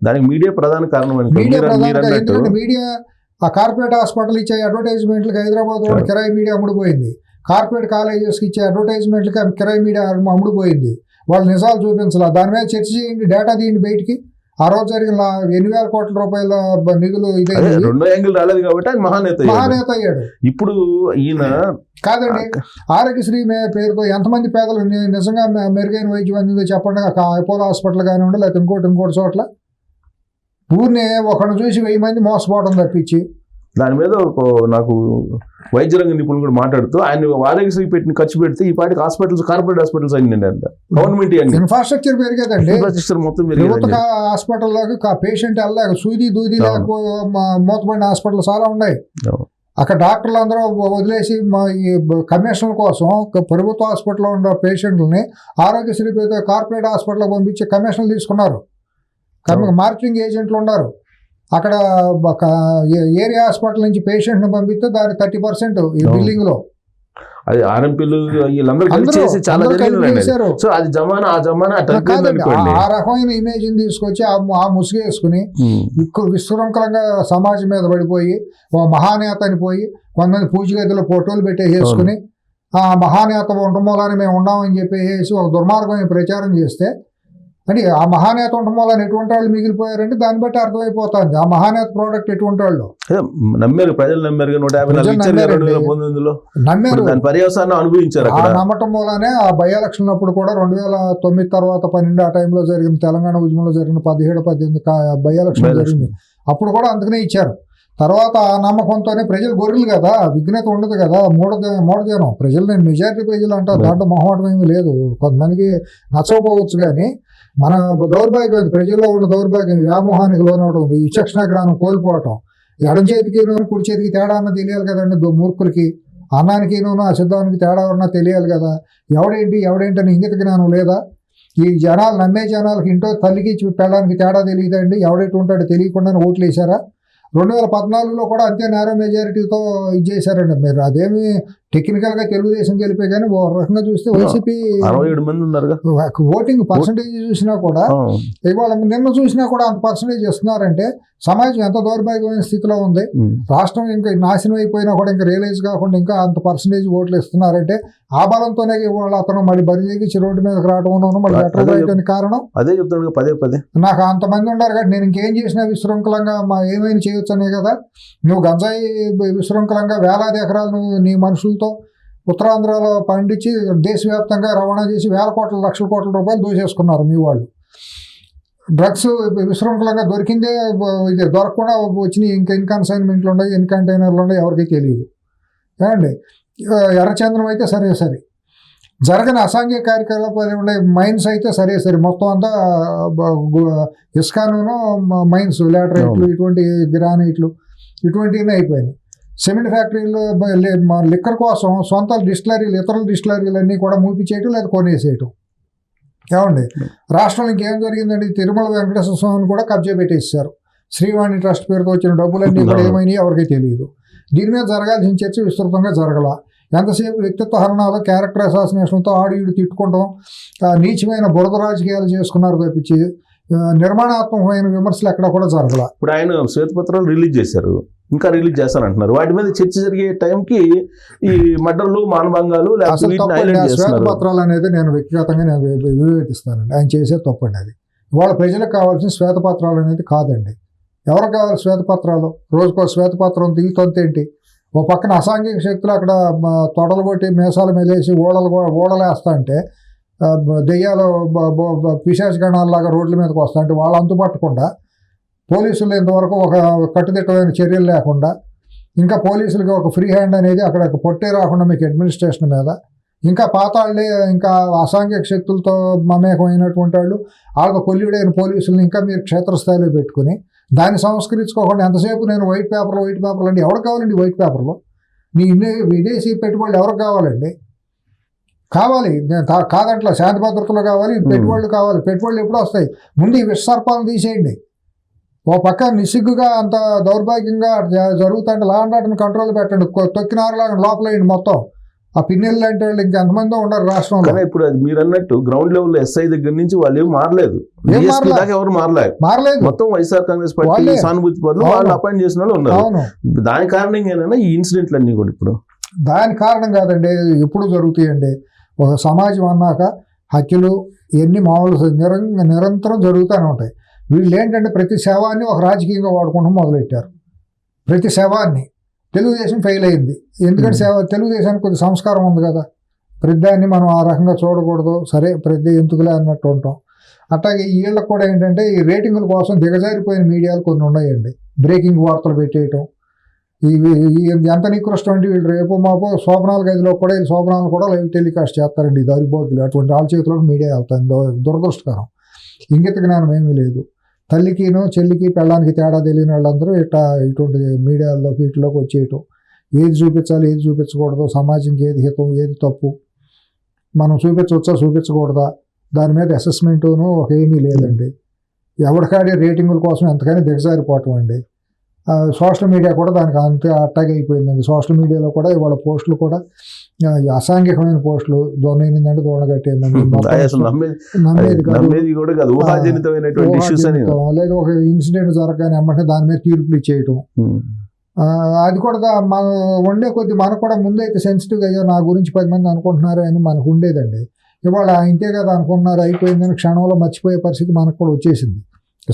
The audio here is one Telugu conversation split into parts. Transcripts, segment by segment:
దానికి మీడియా ప్రధాన కారణం ఎందుకంటే మీడియా ఆ కార్పొరేట్ హాస్పిటల్ ఇచ్చే అడ్వర్టైజ్మెంట్లకి హైదరాబాద్ లో కిరాయి మీడియా అమ్ముడుపోయింది. కార్పొరేట్ కాలేజెస్కి ఇచ్చే అడ్వర్టైజ్మెంట్లకి కిరాయి మీడియా అమ్ముడుపోయింది. వాళ్ళు నిజాలు చూపించాల, దాని మీద చర్చ చేయండి, డేటా తీయండి బయటికి. ఆ రోజు జరిగిన 8,000 కోట్ల రూపాయల నిధులు ఇదే రెండో యాంగిల్ రాలేదు కాబట్టి ఆయన మహానేత అయ్యాడు. ఇప్పుడు ఈయన కాదండి, ఆరోగ్యశ్రీ పేరుతో ఎంతమంది పేదలు నిజంగా మెరుగైన వైద్యం అందిందో చెప్పండి. అపోలో హాస్పిటల్ కానివ్వండి, లేకపోతే ఇంకోటి చోట్ల ఊరినే ఒకరిని చూసి 1000 మంది మోసపోవడం తప్పించి. దాని మీద నాకు వైద్య రంగ నిపుణులు కూడా మాట్లాడుతూ ఆయన ఆరోగ్యశ్రీ పెట్టిన ఖర్చు పెడితే ఈ పాటికి హాస్పిటల్స్ కార్పొరేట్ హాస్పిటల్స్ అయిందండి. అంత గవర్నమెంట్ ఇన్ఫ్రాస్ట్రక్చర్ పెరిగేదండి. ఇన్ఫ్రాస్ట్రక్చర్ మొత్తం హాస్పిటల్లోకి పేషెంట్ వెళ్ళలేక సూది దూది లేక మూతపడిన హాస్పిటల్ చాలా ఉన్నాయి. అక్కడ డాక్టర్లు అందరూ వదిలేసి ఈ కమిషన్ల కోసం ప్రభుత్వ హాస్పిటల్లో ఉన్న పేషెంట్లని ఆరోగ్యశ్రీ పేరుతో కార్పొరేట్ హాస్పిటల్కి పంపించి కమిషన్లు తీసుకున్నారు. మార్కెటింగ్ ఏజెంట్లు ఉన్నారు. అక్కడ ఏరియా హాస్పిటల్ నుంచి పేషెంట్ని పంపిస్తే దాని 30% ఈ బిల్డింగ్ లో అది ఆర్ఎంపీలు వీళ్ళందరూ చాలా సో అది జమానా ఆ రకమైన ఇమేజ్ తీసుకొచ్చి ఆ ముసుగు వేసుకుని విశృంఖలంగా సమాజం మీద పడిపోయి ఓ మహానేత అని పోయి కొంతమంది పూజ గదిలో ఫోటోలు పెట్టేసుకుని ఆ మహానేత ఉండటం మూలాన్ని మేము ఉన్నామని చెప్పేసి ఒక దుర్మార్గమైన ప్రచారం చేస్తే, అంటే ఆ మహానేత ఉండటం వల్ల ఎటువంటి వాళ్ళు మిగిలిపోయారంటే దాన్ని బట్టి అర్థమైపోతుంది ఆ మహానేత ప్రోడక్ట్ ఎటువంటి వాళ్ళు నమ్మారు. ప్రజలు నమ్మారు, అనుభవించారు. ఆ నమ్మటం వల్లనే ఆ బై ఎలక్షన్ అప్పుడు కూడా 2009 తర్వాత 12 ఆ టైంలో జరిగిన తెలంగాణ ఉద్యమంలో జరిగిన 17-18 బై ఎలక్షన్ జరిగింది. అప్పుడు కూడా అందుకనే ఇచ్చారు. తర్వాత ఆ నమ్మకంతోనే ప్రజలు గొర్రెలు కదా, విఘ్నత ఉండదు కదా, మూడజనం ప్రజలు, నేను మెజారిటీ ప్రజలు అంటారు, దాంట్లో మొహమాటం ఏమీ లేదు. కొంతమందికి నచ్చకపోవచ్చు కానీ మన దౌర్భాగ్యం, ప్రజల్లో ఉన్న దౌర్భాగ్యం, వ్యామోహానికి లోనవడం, విచక్షణ జ్ఞానం కోల్పోవటం, ఎడం చేతికి కుడి చేతికి తేడా అన్న తెలియాలి కదండి. మూర్ఖులకి అన్నానికి అశుద్ధానికి తేడా ఉన్నా తెలియాలి కదా. ఎవడేంటి అని ఇంగిత జ్ఞానం లేదా? ఈ జనాలు నమ్మే జనాలకి ఇంటో తల్లికి పెళ్ళడానికి తేడా తెలియదండి. ఎవడైతే ఉంటాడో తెలియకుండానే ఓట్లు వేసారా? 2014లో కూడా అంతే నేరో మెజారిటీతో ఇది చేశారండి. మీరు అదేమి టెక్నికల్గా తెలుగుదేశం గెలిపే కానీ ఓ రకంగా చూస్తే వైసీపీ 67 మంది ఉన్నారు. ఓటింగ్ పర్సంటేజ్ చూసినా కూడా ఇవాళ నిన్న చూసినా కూడా అంత పర్సంటేజ్ ఇస్తున్నారంటే సమాజం ఎంత దౌర్భాగ్యమైన స్థితిలో ఉంది. రాష్ట్రం ఇంకా నాశనం అయిపోయినా కూడా ఇంకా రియలైజ్ కాకుండా ఇంకా అంత పర్సంటేజ్ ఓట్లు ఇస్తున్నారంటే ఆ బలంతోనే ఇవాళ అతను మళ్ళీ బరి తెగించి రోడ్డు మీదకి రావడం మళ్ళీ లెటర్ రాయడానికి కారణం. అదే చెప్తాడు పదే నాకు అంతమంది ఉన్నారు కాబట్టి నేను ఇంకేం చేసినా విశృంఖలంగా ఏమైనా చేయొచ్చు అనే కదా. నువ్వు గంజాయి విశృంఖలంగా వేలాది ఎకరాలు నువ్వు నీ మనుషులతో ఉత్తరాంధ్రలో పండించి దేశవ్యాప్తంగా రవాణా చేసి లక్షల కోట్ల రూపాయలు దోచేసుకున్నారు మీ వాళ్ళు. డ్రగ్స్ విశృంఖలంగా దొరికిందే, ఇది దొరకకుండా వచ్చినాయి. ఇంకా ఇన్కన్సైన్మెంట్లు ఉన్నాయి, కంటైనర్లు ఉన్నాయి, ఎవరికీ తెలియదు ఏమండి. ఎర్రచంద్రం అయితే సరే జరగని అసాంఘిక కార్యకలాపాలు ఉన్నాయి. మైన్స్ అయితే సరే మొత్తం అంతా ఇస్కాను మైన్స్, లాటరైట్లు, ఇటువంటి గ్రానైట్లు ఇటువంటివన్నీ అయిపోయినాయి. సిమెంట్ ఫ్యాక్టరీలు లిక్కర్ కోసం సొంత డిస్టిలరీలు, ఇతరుల డిస్టిలరీలు అన్నీ కూడా మూపించేయటం లేదా కొనేసేయటం. ఏమండి, రాష్ట్రంలో ఇంకేం జరిగిందండి? తిరుమల వెంకటేశ్వర స్వామిని కూడా కబ్జా పెట్టేశారు. శ్రీవాణి ట్రస్ట్ పేరుతో వచ్చిన డబ్బులన్నీ కూడా ఏమైనాయి ఎవరికీ తెలియదు. దీని మీద జరగాల్సిన చర్చ విస్తృతంగా జరగల. ఎంతసేపు వ్యక్తిత్వ హరణాలు, క్యారెక్టర్ అసాసినేషన్తో ఆడియుడు తిట్టుకుంటాం, నీచమైన బురద రాజకీయాలు చేసుకున్నారు తప్పించి నిర్మాణాత్మకమైన విమర్శలు ఎక్కడ కూడా జరగల. ఇప్పుడు ఆయన శ్వేతపత్రాలు రిలీజ్ చేశారు, ఇంకా రిలీజ్ చేస్తారంటున్నారు. వాటి మీద చర్చ జరిగే టైంకి ఈ మర్డర్లు, మానభంగాలు, శ్వేతపత్రాలు అనేది నేను వ్యక్తిగతంగా నేను వివేచిస్తానండి. ఆయన చేసే తప్పండి అది. ఇవాళ ప్రజలకు కావాల్సిన శ్వేతపత్రాలు అనేది కాదండి. ఎవరికి కావాలి శ్వేతపత్రాలు? రోజుకో శ్వేతపత్రం తీరుతొంతేంటి? ఓ పక్కన అసాంఘిక శక్తులు అక్కడ తొడలు కొట్టి మీసాలు మెలేసి ఓడలేస్తా అంటే, దెయ్యాలు పిశాచ గణాలలాగా రోడ్ల మీదకి వస్తా అంటే వాళ్ళు అంతు పట్టకుండా, పోలీసులు ఇంతవరకు ఒక కట్టుదిట్టమైన చర్యలు లేకుండా, ఇంకా పోలీసులకి ఒక ఫ్రీ హ్యాండ్ అనేది అక్కడ పొట్టే రాకుండా మీకు అడ్మినిస్ట్రేషన్ మీద, ఇంకా పాతాళ్ళే ఇంకా అసాంఘిక శక్తులతో మమేకమైనటువంటి వాళ్ళు, వాళ్ళతో కొల్లుడైన పోలీసులను ఇంకా మీరు క్షేత్రస్థాయిలో పెట్టుకుని దాన్ని సంస్కరించుకోకుండా ఎంతసేపు నేను వైట్ పేపర్లు అంటే ఎవరికి కావాలండి? వైట్ పేపర్లు మీ విదేశీ పెట్టుబడులు ఎవరికి కావాలండి? కావాలి కాదంట్లా, శాంతి భద్రతలు కావాలి, పెట్టుబడులు కావాలి. పెట్టుబడులు ఎప్పుడు వస్తాయి? ముందు ఈ విషసర్పాలను తీసేయండి. ఓ పక్క నిస్సిగ్గుగా అంత దౌర్భాగ్యంగా జరుగుతుంటే లా అండ్ ఆర్డర్ని కంట్రోల్ పెట్టండి. తొక్కినారులాగా లోపలేయండి మొత్తం. ఆ పిన్నెల్ లాంటి వాళ్ళు ఇంకెంతమందో ఉండరు రాష్ట్రంలో. కానీ ఇప్పుడు అది మీరు అన్నట్టు గ్రౌండ్ లెవెల్ ఎస్ఐ దగ్గర నుంచి వాళ్ళు ఏం మారలేదు, ఏం DSP మారలేదు. దాకా ఎవరు మారలేదు. మొత్తం వైఎస్ఆర్ కాంగ్రెస్ పార్టీ వాళ్ళే. సానుభూతి పనులు అవును. వాళ్ళు అపాయింట్ చేసిన వాళ్ళు ఉన్నారు. అవును, దాని కారణంగా ఏమైనా ఈ ఇన్సిడెంట్లు అన్ని కూడా ఇప్పుడు దాని కారణం కాదండి, ఎప్పుడు జరుగుతాయండి. ఒక సమాజం అన్నాక హత్యలు ఇవన్నీ మామూలు నిరంతరం జరుగుతూనే ఉంటాయి. వీళ్ళు ఏంటంటే ప్రతి శవాన్ని ఒక రాజకీయంగా వాడుకోవడం మొదలెట్టారు. ప్రతి శవాన్ని తెలుగుదేశం ఫెయిల్ అయింది. ఎందుకంటే తెలుగుదేశానికి కొద్ది సంస్కారం ఉంది కదా, ప్రతిదాన్ని మనం ఆ రకంగా చూడకూడదు, సరే ప్రతి ఎందుకులే అన్నట్టు ఉంటాం. అట్లాగే వీళ్ళకి కూడా ఏంటంటే ఈ రేటింగుల కోసం దిగజారిపోయిన మీడియాలు కొన్ని ఉన్నాయండి. బ్రేకింగ్ వార్తలు పెట్టేయటం, ఇవి ఎంత నికృష్టం అంటే వీళ్ళు రేపు మాపో శోభనాల గదిలో కూడా వీళ్ళు శోభనాలు కూడా లైవ్ టెలికాస్ట్ చేస్తారండి. దరిబోతులు అటువంటి వాళ్ళ చేతిలోకి మీడియా వెళ్తాను. దురదృష్టకరం. ఇంగిత జ్ఞానం ఏమీ లేదు. తల్లికిను చెల్లికి పెళ్ళానికి తేడా తెలియని వాళ్ళందరూ ఇటువంటి మీడియాల్లోకి వీటిలోకి వచ్చేయటం, ఏది చూపించాలి ఏది చూపించకూడదు, సమాజంకి ఏది హితం ఏది తప్పు, మనం చూపించవచ్చా చూపించకూడదా, దాని మీద అసెస్మెంటును ఒక ఏమీ లేదండి. ఎవరికాడే రేటింగుల కోసం ఎంతకైనా దిగజారిపోవటం అండి. సోషల్ మీడియా కూడా దానికి అంతే అట్టాగే అయిపోయిందండి. సోషల్ మీడియాలో కూడా ఇవాళ పోస్టులు కూడా అసాంఘికమైన పోస్టులు, దొంగైందంటే దొంగగట్టేయమని, లేదా ఒక ఇన్సిడెంట్ జరగగానే అమ్మంటే దాని మీద తీర్పులు ఇచ్చేయటం. అది కూడా మన ఉండే కొద్ది మనకు కూడా ముందైతే సెన్సిటివ్గా అయ్యో నా గురించి 10 మంది అనుకుంటున్నారు అని మనకు ఉండేదండి. ఇవాళ ఇంతే కదా అనుకుంటున్నారు అయిపోయిందని క్షణంలో మర్చిపోయే పరిస్థితి మనకు కూడా వచ్చేసింది.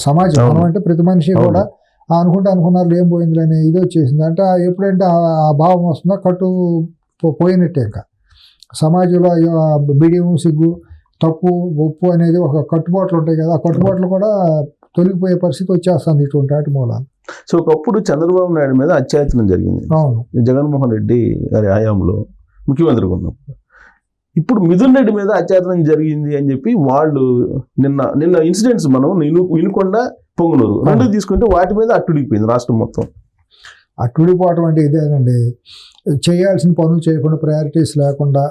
సమాజం మనం అంటే ప్రతి మనిషి కూడా అనుకున్నారు ఏం పోయిందిలనే ఇది వచ్చేసింది. అంటే ఎప్పుడంటే ఆ భావం వస్తుందో కట్టు పోయినట్టే. ఇంకా సమాజంలో బిడియం సిగ్గు తప్పు ఒప్పు అనేది ఒక కట్టుబాట్లు ఉంటాయి కదా, ఆ కట్టుబాట్లు కూడా తొలగిపోయే పరిస్థితి వచ్చేస్తుంది ఇటువంటి వాటి మూలాన. సో ఒకప్పుడు చంద్రబాబు నాయుడు మీద అత్యాయత్నం జరిగింది. అవును, జగన్మోహన్ రెడ్డి గారి హయాంలో ముఖ్యమంత్రిగా ఉన్నప్పుడు. ఇప్పుడు మిథున్ రెడ్డి మీద అత్యాయత్నం జరిగింది అని చెప్పి వాళ్ళు నిన్న ఇన్సిడెంట్స్ మనం వినుకొండ పొంగునూరు రెండు తీసుకుంటే వాటి మీద అట్టుడిపోయింది రాష్ట్రం మొత్తం. అట్టుడిపోవటం అంటే ఇదేనండి, చేయాల్సిన పనులు చేయకుండా, ప్రయారిటీస్ లేకుండా,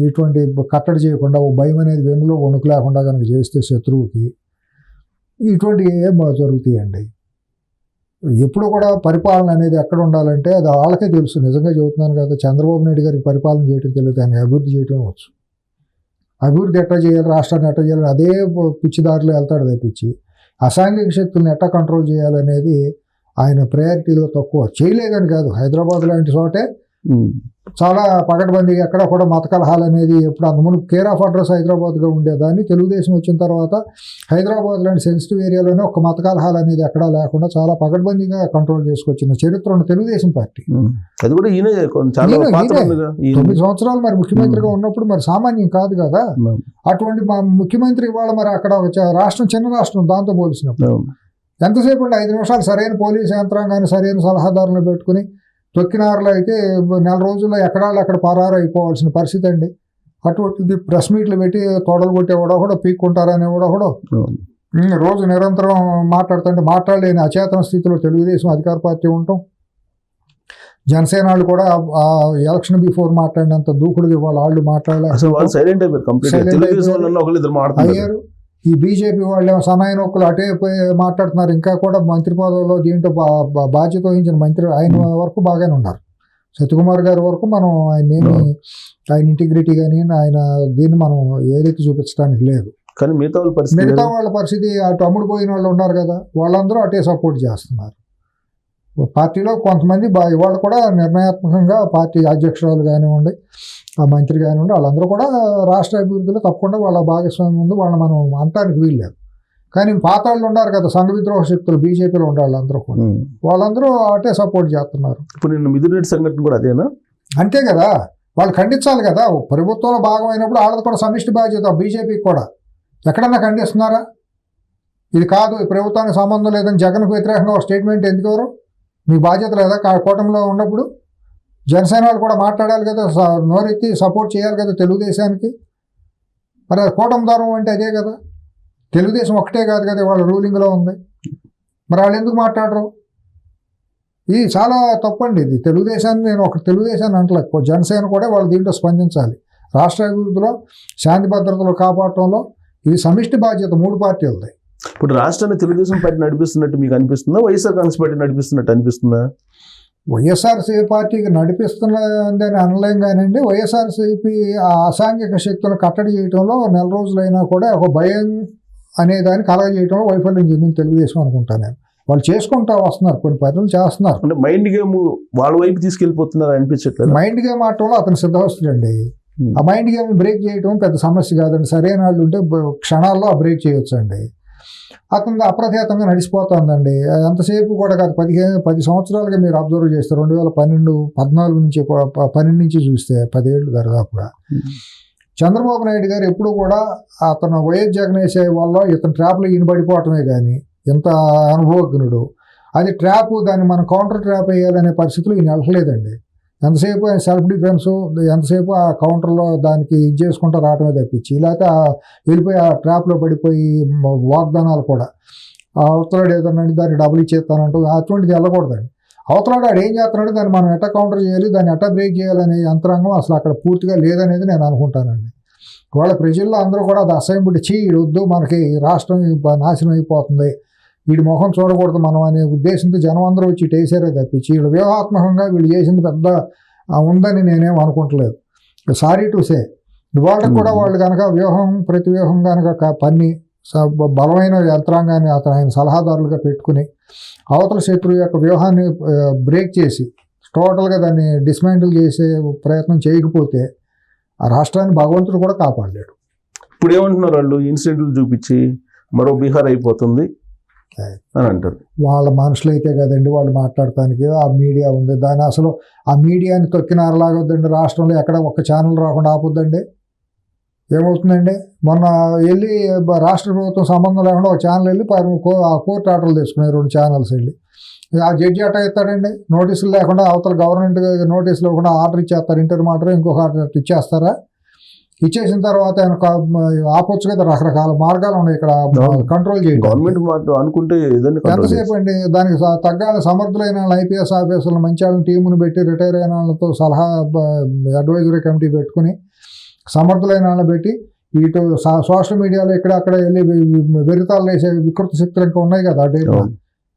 ఇటువంటి కట్టడి చేయకుండా, ఓ భయం అనేది వెన్నులో వణుకు లేకుండా కనుక చేస్తే శత్రువుకి ఇటువంటి ఏం జరుగుతాయండి. ఎప్పుడు కూడా పరిపాలన అనేది ఎక్కడ ఉండాలంటే అది వాళ్ళకే తెలుసు. నిజంగా చెబుతున్నాను కదా, చంద్రబాబు నాయుడు గారికి పరిపాలన చేయడం తెలియదు, ఆయన అభివృద్ధి చేయడం వచ్చు. అభివృద్ధి ఎట్లా చేయాలి, రాష్ట్రాన్ని ఎట్లా చేయాలి అదే పిచ్చిదారిలో వెళ్తాడు తప్పించి అసాంఘిక శక్తులను ఎట్లా కంట్రోల్ చేయాలనేది ఆయన ప్రయారిటీలో తక్కువ. చేయలేదని కాదు, హైదరాబాద్ లాంటి చోటే చాలా పకడ్బందీగా ఎక్కడ కూడా మత కలహాలు అనేది ఎప్పుడు అంతకుముందు కేర్ ఆఫ్ అడ్రస్ హైదరాబాద్గా ఉండేదాన్ని. తెలుగుదేశం వచ్చిన తర్వాత హైదరాబాద్ లాంటి సెన్సిటివ్ ఏరియాలోనే ఒక మత కలహాలు అనేది ఎక్కడా లేకుండా చాలా పకడ్బందీగా కంట్రోల్ చేసుకొచ్చిన చరిత్ర ఉన్న తెలుగుదేశం పార్టీ. అది కూడా 9 సంవత్సరాలు మరి ముఖ్యమంత్రిగా ఉన్నప్పుడు మరి సామాన్యం కాదు కదా. అటువంటి మా ముఖ్యమంత్రి ఇవాళ మరి అక్కడ రాష్ట్రం చిన్న రాష్ట్రం దాంతో పోల్చినప్పుడు ఎంతసేపు అండి 5 నిమిషాలు సరైన పోలీసు యంత్రాంగాన్ని సరైన సలహాదారులను పెట్టుకుని తొక్కినారులో అయితే నెల రోజుల్లో అక్కడ పరారు అయిపోవాల్సిన పరిస్థితి అండి. అటువంటిది ప్రెస్ మీట్లు పెట్టి తోడలు కొట్టేవాడో కూడా పీక్కుంటారనేవాడో కూడా రోజు నిరంతరం మాట్లాడుతుంటే మాట్లాడలేని అచేతన స్థితిలో తెలుగుదేశం అధికార పార్టీ ఉంటాం. జనసేన వాళ్ళు కూడా ఎలక్షన్ బిఫోర్ మాట్లాడినంత దూకుడుగా వాళ్ళు మాట్లాడలేరు, అయ్యారు. ఈ బీజేపీ వాళ్ళు ఏమో సన్నాయి నొక్కులు అటే మాట్లాడుతున్నారు. ఇంకా కూడా మంత్రి పదవిలో దీంట్లో బాధ్యత వహించిన మంత్రి ఆయన వరకు బాగానే ఉన్నారు. సత్యకుమార్ గారి వరకు మనం ఆయన ఇంటిగ్రిటీ కానీ ఆయన దీన్ని మనం ఏదైతే చూపించడానికి లేదు. కానీ మిగతా వాళ్ళ పరిస్థితి అటు అమ్ముడు పోయిన వాళ్ళు ఉన్నారు కదా, వాళ్ళందరూ అటే సపోర్ట్ చేస్తున్నారు. పార్టీలో కొంతమంది వాళ్ళు కూడా నిర్ణయాత్మకంగా పార్టీ అధ్యక్షురాలు కానివ్వండి, ఆ మంత్రి కానివ్వండి, వాళ్ళందరూ కూడా రాష్ట్ర అభివృద్ధిలో తప్పకుండా వాళ్ళ భాగస్వామ్యం ఉంది, వాళ్ళని మనం అంటానికి వీల్లేదు. కానీ పాత వాళ్ళు ఉన్నారు కదా సంఘ విద్రోహ శక్తులు బీజేపీలో ఉండే వాళ్ళందరూ కూడా వాళ్ళందరూ అటే సపోర్ట్ చేస్తున్నారు. ఇప్పుడు నిన్న మిథున్ రెడ్డి సంఘటన కూడా అదేనా? అంతే కదా, వాళ్ళు ఖండించాలి కదా. ప్రభుత్వంలో భాగమైనప్పుడు వాళ్ళది కూడా సమిష్టి బాధ్యత. బీజేపీకి కూడా ఎక్కడన్నా ఖండిస్తున్నారా? ఇది కాదు, ఈ ప్రభుత్వానికి సంబంధం లేదని జగన్కు వ్యతిరేకంగా ఒక స్టేట్మెంట్ ఎందుకు ఎవరు? మీ బాధ్యత లేదా? కూటమిలో ఉన్నప్పుడు జనసేన వాళ్ళు కూడా మాట్లాడాలి కదా, నోరెత్తి సపోర్ట్ చేయాలి కదా తెలుగుదేశానికి. మరి కూటమి ధర్మం అంటే అదే కదా. తెలుగుదేశం ఒకటే కాదు కదా వాళ్ళ రూలింగ్లో ఉంది, మరి వాళ్ళు ఎందుకు మాట్లాడరు? ఇది చాలా తప్పండి. ఇది తెలుగుదేశాన్ని నేను తెలుగుదేశాన్ని అంటలేకపో, జనసేన కూడా వాళ్ళు దీంట్లో స్పందించాలి. రాష్ట్ర అభివృద్ధిలో శాంతి భద్రతలు కాపాడటంలో ఇది సమిష్టి బాధ్యత 3 పార్టీలది. ఇప్పుడు రాష్ట్రాన్ని తెలుగుదేశం పార్టీ నడిపిస్తున్నట్టు మీకు అనిపిస్తుందా, వైఎస్ఆర్ కాంగ్రెస్ పార్టీ నడిపిస్తున్నట్టు అనిపిస్తుందా? వైఎస్ఆర్సీపీ పార్టీకి నడిపిస్తున్నదని అనలేం కానండి, వైఎస్ఆర్సీపీ ఆ అసాంఘిక శక్తులను కట్టడి చేయడంలో నెల రోజులైనా కూడా ఒక భయం అనే దాన్ని కలగజేయడంలో వైఫల్యం చెందింది తెలుగుదేశం అనుకుంటాను నేను. వాళ్ళు చేసుకుంటా వస్తున్నారు, కొన్ని పనులు చేస్తున్నారు. అంటే మైండ్ గేమ్ వాళ్ళ వైపు తీసుకెళ్ళిపోతున్నారు అనిపించట్లేదు. మైండ్ గేమ్ ఆడటంలో అతను సిద్ధవస్తుడండి. ఆ మైండ్ గేమ్ బ్రేక్ చేయడం పెద్ద సమస్య కాదండి. సరైన వాళ్ళు ఉంటే క్షణాల్లో ఆ బ్రేక్ చేయొచ్చు అండి. అతను అప్రతిహతంగా నడిచిపోతుందండి. ఎంతసేపు కూడా కాదు, 10 సంవత్సరాలుగా మీరు అబ్జర్వ్ చేస్తే 2014 నుంచి 12 నుంచి చూస్తే 10 ఏళ్ళు దాదాపుగా చంద్రబాబు నాయుడు గారు ఎప్పుడు కూడా అతను వైఎస్ జగన్ వేసే వల్ల ఇతను ట్రాప్లో ఈయనబడిపోవటమే కానీ ఇంత అనుభవజ్ఞుడు. అది ట్రాప్, దాన్ని మనం కౌంటర్ ట్రాప్ వేయాలనే పరిస్థితులు ఈయన వెళ్ళలేదండి. ఎంతసేపు సెల్ఫ్ డిఫెన్స్, ఎంతసేపు ఆ కౌంటర్లో దానికి ఇది చేసుకుంటూ రావటమే తప్పించి, లేకపోతే వెళ్ళిపోయి ఆ ట్రాప్లో పడిపోయి వాగ్దానాలు కూడా అవతలాడు ఏదన్నా దాన్ని డబ్బులు ఇచ్చేస్తానంటూ అటువంటిది వెళ్ళకూడదండి. అవతలాడు ఆడు ఏం చేస్తున్నాడు, దాన్ని మనం ఎట్లా కౌంటర్ చేయాలి, దాన్ని ఎట్లా బ్రేక్ చేయాలనే యంత్రాంగం అసలు అక్కడ పూర్తిగా లేదనేది నేను అనుకుంటానండి. వాళ్ళ ప్రజల్లో అందరూ కూడా అది అసహ్యపడి వద్దు, మనకి రాష్ట్రం నాశనం అయిపోతుంది, వీడి మొహం చూడకూడదు మనం అనే ఉద్దేశంతో జనం అందరూ వచ్చి వేసారే తప్పించి వీళ్ళు వ్యూహాత్మకంగా వీళ్ళు చేసింది పెద్ద ఉందని నేనేం అనుకుంటలేదు. సారీ టు సే, వాళ్ళకి కూడా వాళ్ళు కనుక ప్రతి వ్యూహం కనుక పన్ని బలమైన యంత్రాంగాన్ని ఆయన సలహాదారులుగా పెట్టుకుని అవతల శత్రువు యొక్క వ్యూహాన్ని బ్రేక్ చేసి టోటల్గా దాన్ని డిస్మాంటిల్ చేసే ప్రయత్నం చేయకపోతే ఆ రాష్ట్రాన్ని భగవంతుడు కూడా కాపాడలేడు. ఇప్పుడు ఏమంటున్నారు వాళ్ళు, ఇన్సిడెంట్లు చూపించి మరో బీహార్ అయిపోతుంది అని అంటారు. వాళ్ళ మనుషులు అయితే కదండి వాళ్ళు మాట్లాడటానికి. ఆ మీడియా ఉంది, దాని అసలు ఆ మీడియాని తొక్కినారలాగొద్దండి. రాష్ట్రంలో ఎక్కడ ఒక్క ఛానల్ రాకుండా ఆపొద్దండి. ఏమవుతుందండి, మొన్న వెళ్ళి రాష్ట్ర ప్రభుత్వం సంబంధం లేకుండా ఒక ఛానల్ వెళ్ళి కోర్టు ఆర్డర్లు తీసుకున్నాయి 2 ఛానల్స్ వెళ్ళి. ఆ జడ్జి అట్ట ఇస్తాడండి, నోటీసులు లేకుండా అవతల గవర్నమెంట్ నోటీసులు లేకుండా ఆర్డర్ ఇచ్చేస్తారు, ఇంటర్ మాటర్ ఇంకొక ఆర్డర్ ఇచ్చేస్తారా? ఇచ్చేసిన తర్వాత ఆయన ఆపొచ్చు కదా. రకరకాల మార్గాలు ఉన్నాయి ఇక్కడ కంట్రోల్ చేయడం. గవర్నమెంట్ అనుకుంటే ఎంతసేపు అండి, దానికి తగ్గాల సమర్థులైన ఐపీఎస్ ఆఫీసర్లు మంచి వాళ్ళని టీమును పెట్టి రిటైర్ అయిన వాళ్ళతో సలహా అడ్వైజరీ కమిటీ పెట్టుకుని సమర్థులైన వాళ్ళని పెట్టి ఇటు సోషల్ మీడియాలో అక్కడ వెళ్ళి వెరితాలు వేసే వికృత శక్తులు ఇంకా ఉన్నాయి కదా.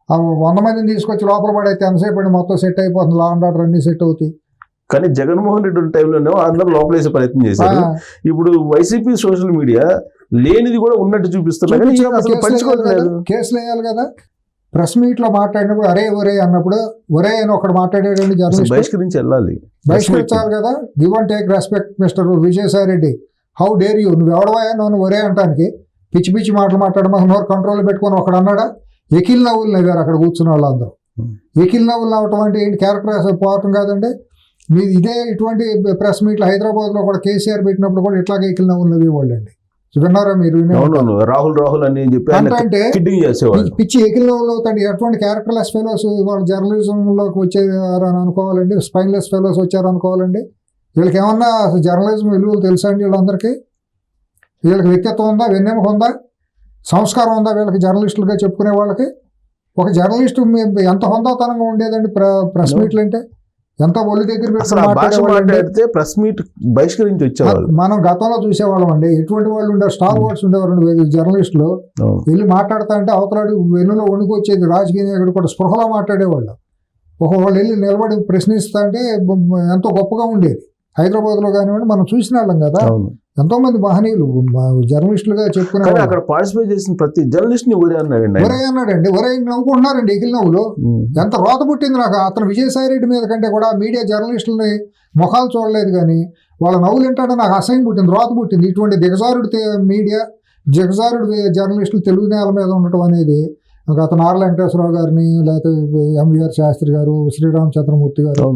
ఆ 100 మందిని తీసుకొచ్చి లోపల పడైతే ఎంతసేపు అండి, మొత్తం సెట్ అయిపోతుంది, లా అండ్ ఆర్డర్ అన్ని సెట్ అవుతాయి. కానీ జగన్మోహన్ రెడ్డి ఉన్న టైంలోనే అందరూ లోపలేసే ప్రయత్నం చేశారు. ఇప్పుడు వైసీపీ సోషల్ మీడియా లేనిది కూడా ఉన్నట్టు చూపిస్తున్నారు. కేసులు వేయాలి కదా. ప్రెస్ మీట్ లో మాట్లాడినప్పుడు ఒరే అన్నప్పుడు ఒరే అని ఒకటి మాట్లాడాడండి జర్నలిస్ట్, బహిష్కరించి వెళ్ళాలి, బహిష్కరించాలి కదా. Give and take respect mister Vijayasai Reddy, how dare you, నువ్వు ఎవడవాయా నన్ను ఒరే అంటానికి, పిచ్చి మాటలు మాట్లాడమని నోరు కంట్రోల్ పెట్టుకొని ఒకడు అన్నాడా? ఎకిల్ నవ్వులు నవ్వారు అక్కడ కూర్చున్న వాళ్ళందరూ. ఎకిల్ నవ్వులు నవ్వటం అంటే ఏంటి, క్యారెక్టర్ పోవటం కాదండి. మీరు ఇదే ఇటువంటి ప్రెస్ మీట్లు హైదరాబాద్లో కూడా కేసీఆర్ పెట్టినప్పుడు కూడా ఇట్లాగే ఎకిల్ నవ్వులు నవ్వేవాళ్ళు అండి. విన్నారా మీరు? రాహుల్ అని చెప్పి అంటే పిచ్చి ఎకిల్ నవ్వులు అవుతాడు. ఎటువంటి క్యారెక్టర్లెస్ ఫెలోస్ వాళ్ళు జర్నలిజంలోకి వచ్చారని అనుకోవాలండి, స్పైన్లెస్ ఫెలోస్ వచ్చారనుకోవాలండి. వీళ్ళకి ఏమన్నా జర్నలిజం విలువలు తెలుసా అండి? వీళ్ళందరికీ వీళ్ళకి వ్యక్తిత్వం ఉందా, వెన్నెముక ఉందా, సంస్కారం ఉందా వీళ్ళకి? జర్నలిస్టులుగా చెప్పుకునే వాళ్ళకి ఒక జర్నలిస్టు ఎంత హొందాతనంగా ఉండేదండి ప్రెస్ మీట్లు అంటే, ఎంత ఒళ్ళు దగ్గర మాట్లాడితే ప్రెస్ మీట్ బహిష్కరించి వచ్చేవాళ్ళు. మనం గతంలో చూసేవాళ్ళం అండి. ఎటువంటి వాళ్ళు ఉండేవారు, స్టార్ వర్డ్స్ ఉండేవారు జర్నలిస్టులు. వెళ్ళి మాట్లాడతా అంటే అవతలాడు వెన్నులో వణుకు వచ్చేది. రాజకీయ నాయకుడు కూడా స్పృహలో మాట్లాడేవాళ్ళు. ఒకళ్ళు వెళ్ళి నిలబడి ప్రశ్నిస్తా అంటే ఎంతో గొప్పగా ఉండేది. హైదరాబాద్లో కానివ్వండి మనం చూసిన వాళ్ళం కదా. ఎంతో మంది మహనీయులు జర్నలిస్టులుగా చెప్పుకునే అక్కడ పార్టిసిపేట్ చేసిన ప్రతి జర్నలిస్ట్ ని ఒరే అన్నాడండి. ఒరే నవ్వుకుంటున్నారండి ఎకిల్ నవ్వులు. ఎంత రోత పుట్టింది నాకు. అతను విజయసాయి రెడ్డి మీద కంటే కూడా మీడియా జర్నలిస్టులని ముఖాలు చూడలేదు కానీ వాళ్ళ నవ్వులు ఏంటంటే నాకు అసహ్యం పుట్టింది, రోత పుట్టింది. ఇటువంటి దిగజారుడు మీడియా, దిగజారుడు జర్నలిస్టులు తెలుగు నేల మీద ఉండటం అనేది అతను ఆర్ వెంకటేశ్వరరావు గారిని, లేకపోతే ఎంవీఆర్ శాస్త్రి గారు, శ్రీరామచంద్రమూర్తి గారు,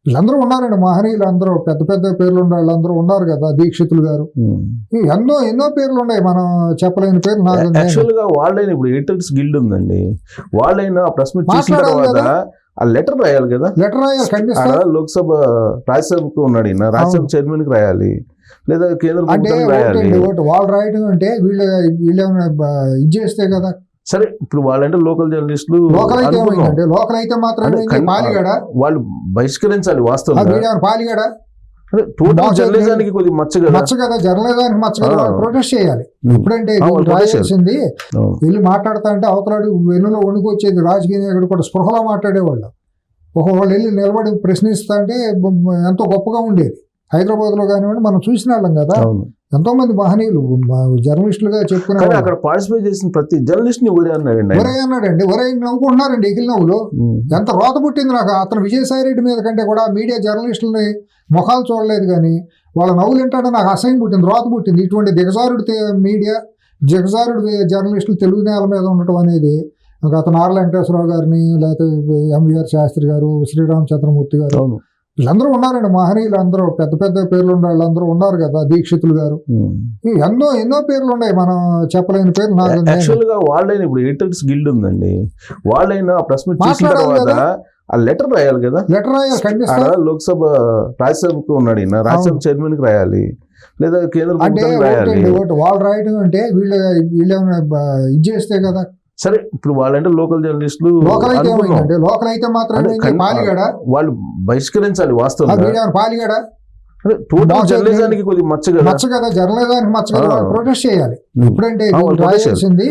వీళ్ళందరూ ఉన్నారండి. మహనీయులు అందరూ పెద్ద పేర్లు ఉండే వాళ్ళందరూ ఉన్నారు కదా. దీక్షితులు గారు, ఎన్నో పేర్లు ఉన్నాయి, మనం చెప్పలేని పేర్లు. యాక్చువల్గా వాళ్ళైనా ఇప్పుడు ఎడిటర్స్ గిల్డ్ ఉందండి, వాళ్ళైనా ప్రెస్ మీట్ చేసిన తర్వాత ఆ లెటర్ రాయాలి కదా. లెటర్ రాయాలి. లోక్సభ రాజ్యసభకు ఉన్నాడు, రాజ్యసభ చైర్మన్ కి రాయాలి, లేదా కేంద్ర వాళ్ళు రాయటం అంటే వీళ్ళు ఇది చేస్తే కదా. సరే, ఇప్పుడు వాళ్ళంటే లోకల్ జర్నలిస్టులు, లోకల్ అయితే మాత్రం వాళ్ళు బహిష్కరించాలి. వాస్తవంగా పాలిగాడ జర్నలిజానికి కొద్దిగా మచ్చ కదా, జర్నలిజానికి మచ్చ కదా, ప్రొటెస్ట్ చేయాలి. ఎప్పుడంటే రాయాల్సింది వెళ్ళి మాట్లాడతా అంటే అవతలాడు వెన్నులో వణుకు వచ్చేది. రాజకీయ నాయకుడు కూడా స్పృహలో మాట్లాడేవాళ్ళు. ఒకళ్ళు వెళ్ళి నిలబడి ప్రశ్నిస్తా అంటే ఎంతో గొప్పగా ఉండేది. హైదరాబాద్లో కానివ్వండి మనం చూసిన వాళ్ళం కదా, అవును. ఎంతో మంది మహనీయులు జర్నలిస్టులుగా చెప్పుకునే కానీ అక్కడ పార్టిసిపేట్ చేసిన ప్రతి జర్నలిస్ట్ ని ఒరే అన్నాడండి ఆయన. ఒరే అన్నాడండి, ఒరే నవ్వుకుంటున్నారండి ఎగిలి నవ్వులు. ఎంత రోత పుట్టింది నాకు. అతను విజయసాయి రెడ్డి మీద కంటే కూడా మీడియా జర్నలిస్టులని ముఖాలు చూడలేదు కానీ వాళ్ళ నవ్వులు ఏంటంటే నాకు అసహ్యం పుట్టింది, రోత పుట్టింది. ఇటువంటి దిగజారుడు మీడియా, దిగజారుడు జర్నలిస్టులు తెలుగు నేల మీద ఉండటం అనేది అతను ఆర్ వెంకటేశ్వరరావు గారిని, లేకపోతే ఎంవీఆర్ శాస్త్రి గారు, శ్రీరామచంద్రమూర్తి గారు, అవును. వీళ్ళందరూ ఉన్నారండి. మహనీయులు అందరూ పెద్ద పెద్ద పేర్లు ఉండే వాళ్ళందరూ ఉన్నారు కదా, దీక్షితులు గారు, ఎన్నో పేర్లు ఉన్నాయి, మనం చెప్పలేని పేర్లు. యాక్చువల్ గా వాళ్ళైనా ఇప్పుడు ఎడిటర్స్ గిల్డ్ ఉందండి, వాళ్ళైనా ఆ ప్రెస్ మీట్ చూసిన మాట్లాడాలి తర్వాత కదా. ఆ లెటర్ రాయాలి కదా, లెటర్ రాయాలి ఖండిస్తా. లోక్సభ రాజ్యసభకు ఉన్నాడు ఈయన, రాజ్యసభ చైర్మన్ కి రాయాలి, లేదా కేంద్ర అంటే ప్రభుత్వానికి రాయాలి. ఒకటి వాళ్ళు రాయడం అంటే వీళ్ళేమైనా ఇది చేస్తే కదా. సరే ఇప్పుడు వాళ్ళంటే లోకల్ జర్నలిస్టులు లోకల్ అయితే ఏమైందంటే, లోకల్ అయితే మాత్రం పాలిగాడ వాళ్ళు బహిష్కరించాలి వాస్తవం. పాలిగాడ టోటల్ జర్నలిజానికి కొద్దిగా మచ్చ కదా, జర్నలిజానికి మచ్చ కదా, ప్రొటెస్ట్ చేయాలి. ఇప్పుడంటే protest రాయాల్సింది